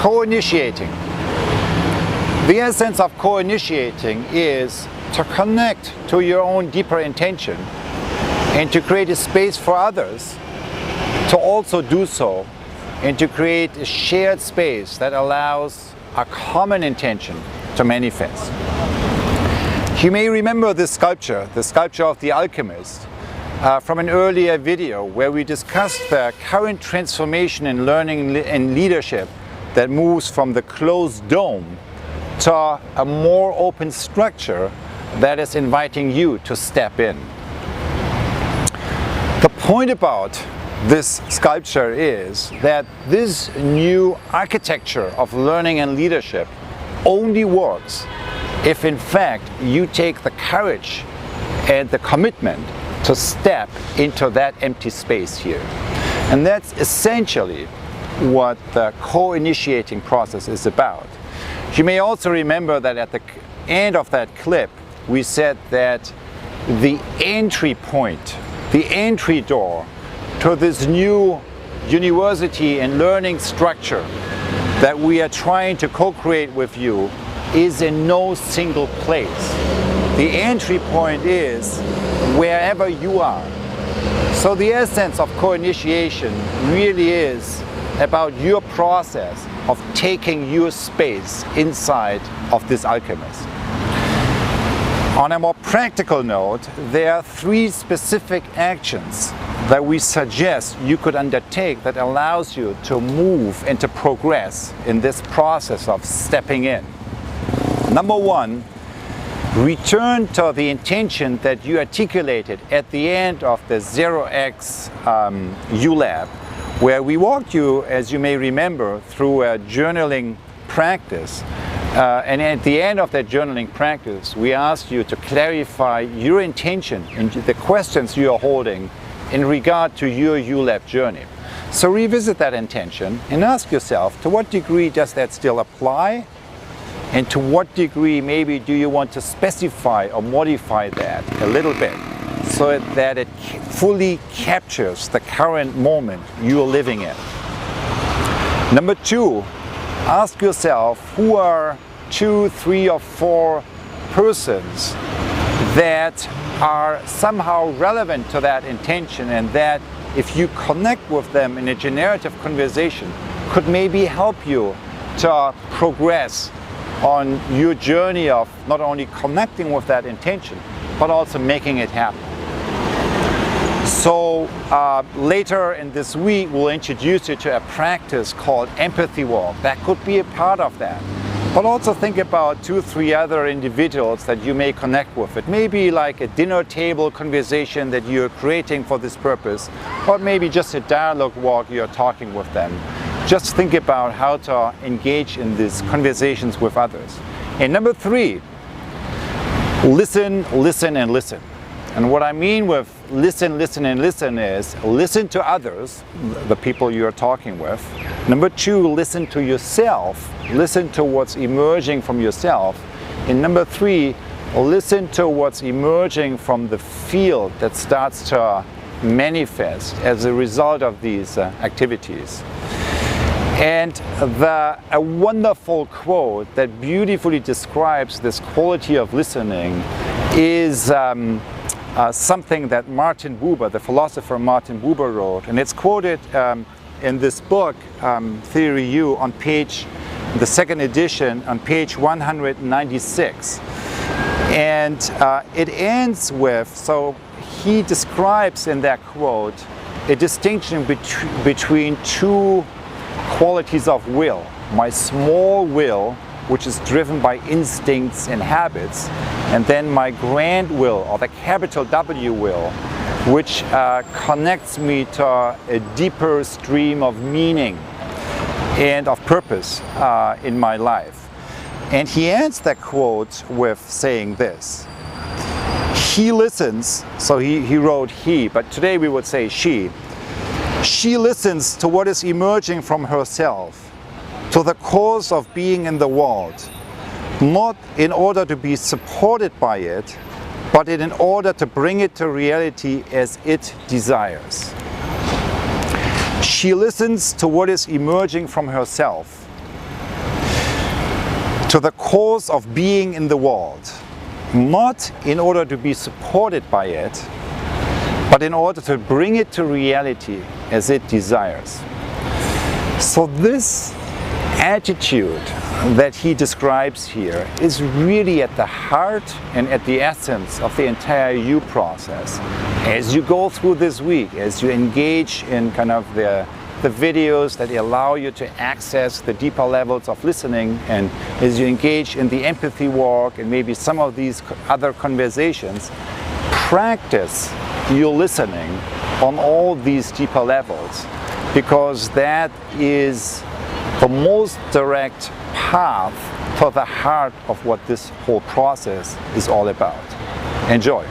Co-initiating. The essence of co-initiating is to connect to your own deeper intention and to create a space for others to also do so, and to create a shared space that allows a common intention to manifest. You may remember this sculpture, the sculpture of the alchemist, from an earlier video where we discussed the current transformation in learning and leadership that moves from the closed dome to a more open structure that is inviting you to step in. The point about this sculpture is that this new architecture of learning and leadership only works if in fact you take the courage and the commitment to step into that empty space here. And that's essentially what the co-initiating process is about. You may also remember that at the end of that clip we said that the entry point, the entry door to this new university and learning structure that we are trying to co-create with you is in no single place. The entry point is wherever you are. So the essence of co-initiation really is about your process of taking your space inside of this alchemist. On a more practical note, there are 3 specific actions that we suggest you could undertake that allows you to move and to progress in this process of stepping in. Number 1, return to the intention that you articulated at the end of the 0x u.lab, where we walked you, as you may remember, through a journaling practice. And at the end of that journaling practice, we asked you to clarify your intention and the questions you are holding in regard to your u.lab journey. So revisit that intention and ask yourself, to what degree does that still apply? And to what degree maybe do you want to specify or modify that a little bit so that it fully captures the current moment you're living in? Number 2, ask yourself, who are 2, 3, or 4 persons that are somehow relevant to that intention, and that if you connect with them in a generative conversation could maybe help you to progress on your journey of not only connecting with that intention but also making it happen. So later in this week we'll introduce you to a practice called empathy walk that could be a part of that. But also think about 2 or 3 other individuals that you may connect with. It may be like a dinner table conversation that you're creating for this purpose, or maybe just a dialogue walk, you're talking with them. Just think about how to engage in these conversations with others. And number 3, listen, listen, and listen. And what I mean with listen, listen, and listen is listen to others, the people you're talking with. Number 2, listen to yourself. Listen to what's emerging from yourself. And number 3, listen to what's emerging from the field that starts to manifest as a result of these activities. And a wonderful quote that beautifully describes this quality of listening is something that Martin Buber, the philosopher Martin Buber, wrote. And it's quoted in this book, Theory U, on page, the 2nd edition, on page 196. And it ends with, so he describes in that quote a distinction between 2 qualities of will. My small will, which is driven by instincts and habits, and then my grand will, or the capital W will, which connects me to a deeper stream of meaning and of purpose in my life. And he ends that quote with saying this: he listens, so he wrote he, but today we would say she. She listens to what is emerging from herself, to the cause of being in the world, not in order to be supported by it, but in order to bring it to reality as it desires. She listens to what is emerging from herself, to the cause of being in the world, not in order to be supported by it, but in order to bring it to reality as it desires. So this attitude that he describes here is really at the heart and at the essence of the entire U process. As you go through this week, as you engage in kind of the videos that allow you to access the deeper levels of listening, and as you engage in the empathy walk and maybe some of these other conversations, practice your listening on all these deeper levels, because that is the most direct path to the heart of what this whole process is all about. Enjoy.